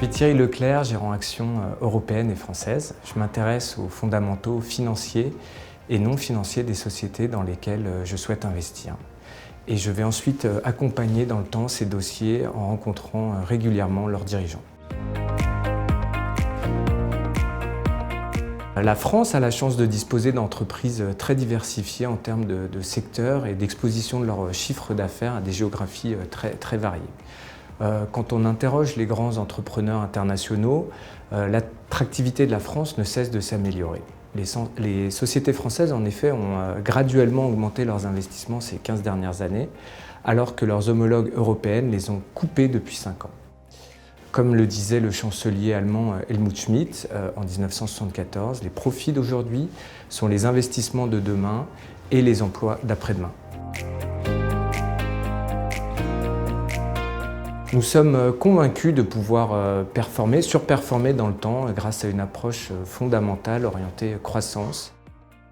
suis Thierry Leclerc, gérant actions européennes et françaises. Je m'intéresse aux fondamentaux financiers et non financiers des sociétés dans lesquelles je souhaite investir. Et je vais ensuite accompagner dans le temps ces dossiers en rencontrant régulièrement leurs dirigeants. La France a la chance de disposer d'entreprises très diversifiées en termes de secteurs et d'exposition de leur chiffre d'affaires à des géographies très variées. Quand on interroge les grands entrepreneurs internationaux, l'attractivité de la France ne cesse de s'améliorer. Les sociétés françaises, en effet, ont graduellement augmenté leurs investissements ces 15 dernières années, alors que leurs homologues européennes les ont coupés depuis 5 ans. Comme le disait le chancelier allemand Helmut Schmidt en 1974, les profits d'aujourd'hui sont les investissements de demain et les emplois d'après-demain. Nous sommes convaincus de pouvoir surperformer dans le temps grâce à une approche fondamentale orientée croissance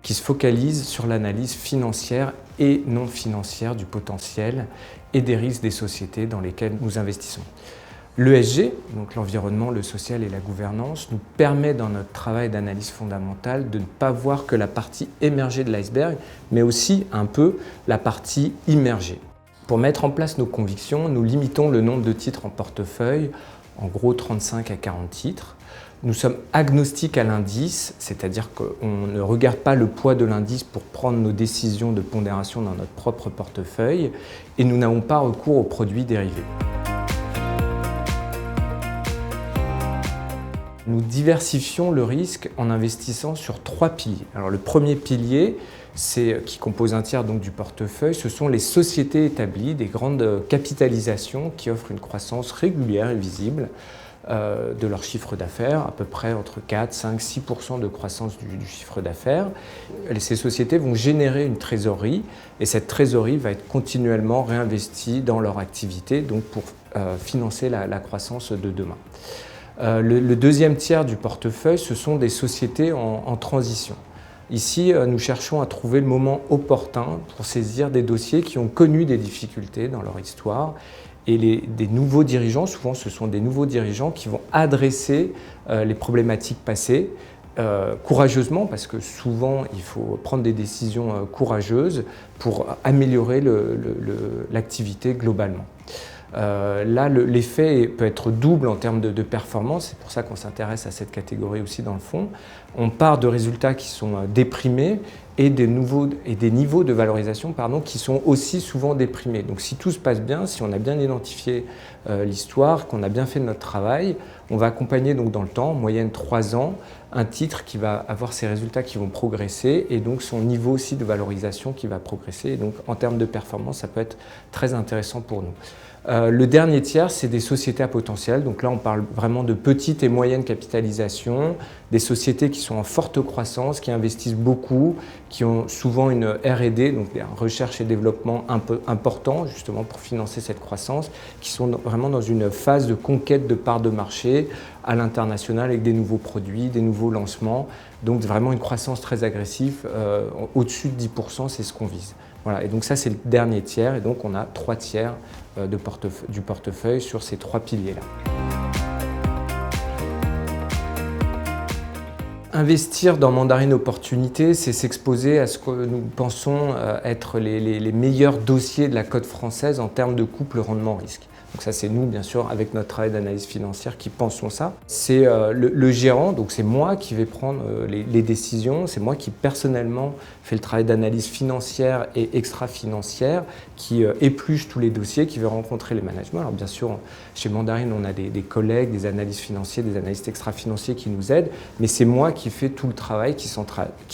qui se focalise sur l'analyse financière et non financière du potentiel et des risques des sociétés dans lesquelles nous investissons. L'ESG, donc l'environnement, le social et la gouvernance, nous permet dans notre travail d'analyse fondamentale de ne pas voir que la partie émergée de l'iceberg, mais aussi un peu la partie immergée. Pour mettre en place nos convictions, nous limitons le nombre de titres en portefeuille, en gros 35 à 40 titres. Nous sommes agnostiques à l'indice, c'est-à-dire qu'on ne regarde pas le poids de l'indice pour prendre nos décisions de pondération dans notre propre portefeuille, et nous n'avons pas recours aux produits dérivés. Nous diversifions le risque en investissant sur 3 piliers. Alors, le premier pilier, qui compose un tiers donc, du portefeuille, ce sont les sociétés établies, des grandes capitalisations qui offrent une croissance régulière et visible de leur chiffre d'affaires, à peu près entre 4, 5, 6% de croissance du chiffre d'affaires. Ces sociétés vont générer une trésorerie et cette trésorerie va être continuellement réinvestie dans leur activité donc pour financer la croissance de demain. Le deuxième tiers du portefeuille, ce sont des sociétés en transition. Ici, nous cherchons à trouver le moment opportun pour saisir des dossiers qui ont connu des difficultés dans leur histoire. Et des nouveaux dirigeants, souvent ce sont des nouveaux dirigeants qui vont adresser les problématiques passées courageusement, parce que souvent il faut prendre des décisions courageuses pour améliorer l'activité globalement. Là, l'effet peut être double en termes de performance, c'est pour ça qu'on s'intéresse à cette catégorie aussi dans le fond. On part de résultats qui sont déprimés et des niveaux de valorisation qui sont aussi souvent déprimés. Donc si tout se passe bien, si on a bien identifié l'histoire, qu'on a bien fait notre travail, on va accompagner donc dans le temps, en moyenne 3 ans, un titre qui va avoir ses résultats qui vont progresser et donc son niveau aussi de valorisation qui va progresser. Et donc en termes de performance, ça peut être très intéressant pour nous. Le dernier tiers, c'est des sociétés à potentiel. Donc là, on parle vraiment de petites et moyennes capitalisations, des sociétés qui sont en forte croissance, qui investissent beaucoup, qui ont souvent une R&D, donc une recherche et développement un peu important justement pour financer cette croissance, qui sont vraiment dans une phase de conquête de parts de marché à l'international avec des nouveaux produits, des nouveaux lancements. Donc vraiment une croissance très agressive, au-dessus de 10%, c'est ce qu'on vise. Voilà, et donc ça c'est le dernier tiers, et donc on a 3 tiers du portefeuille sur ces 3 piliers-là. Investir dans Mandarine Opportunité, c'est s'exposer à ce que nous pensons être les meilleurs dossiers de la cote française en termes de couple rendement-risque. Donc ça c'est nous bien sûr avec notre travail d'analyse financière qui pensons ça. C'est le gérant, donc c'est moi qui vais prendre les décisions, c'est moi qui personnellement fais le travail d'analyse financière et extra-financière, qui épluche tous les dossiers, qui veut rencontrer les managements. Alors bien sûr chez Mandarine on a des collègues, des analystes financiers, des analystes extra-financiers qui nous aident, mais c'est moi qui fais tout le travail, qui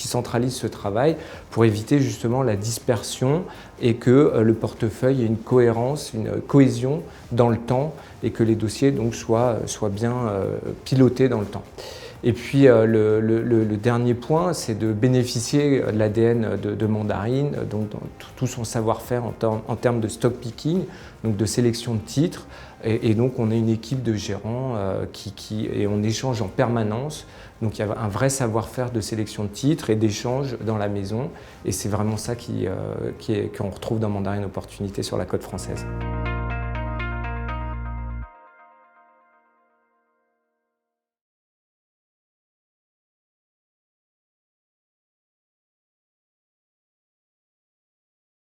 centralise ce travail pour éviter justement la dispersion et que le portefeuille ait une cohérence, une cohésion dans le temps et que les dossiers donc soient bien pilotés dans le temps. Et puis le dernier point, c'est de bénéficier de l'ADN de Mandarine, donc dans tout son savoir-faire en termes de stock picking, donc de sélection de titres. Et donc on est une équipe de gérants et on échange en permanence. Donc il y a un vrai savoir-faire de sélection de titres et d'échange dans la maison. Et c'est vraiment ça qu'on retrouve dans Mandarine Opportunité sur la cote française.